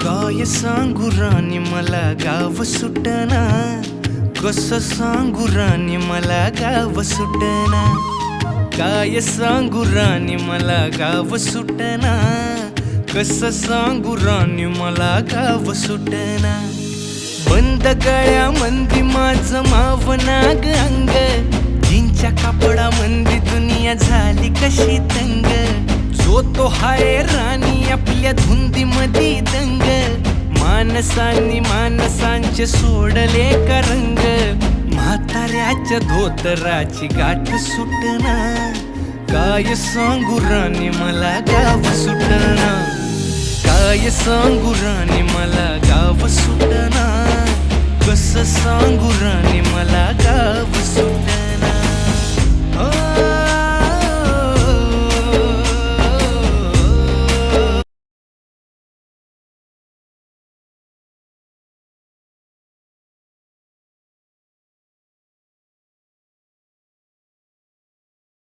काय सांगू राणी मला गाव सुटना, कसं सांगू राणी मला गाव सुटना. काय सांगू राणी मला गाव सुटना, कसं सांगू राणी मला गाव सुटना. बंद गळ्यामंदी माझं मावनाग अंग, जीनच्या कापडामंदी दुनिया झाली कशी तंग. जो तो हाय राणी आपल्या धुंदीमधी दंग, माणसांनी माणसांचे सोडले का रंग. म्हाताऱ्याच्या धोतराची गाठ सुटना, काय सांगू राणी मला गाव सुटना. काय सांगू राणी मला गाव सुटना, कसं सांगू राणी मला गाव सुटना.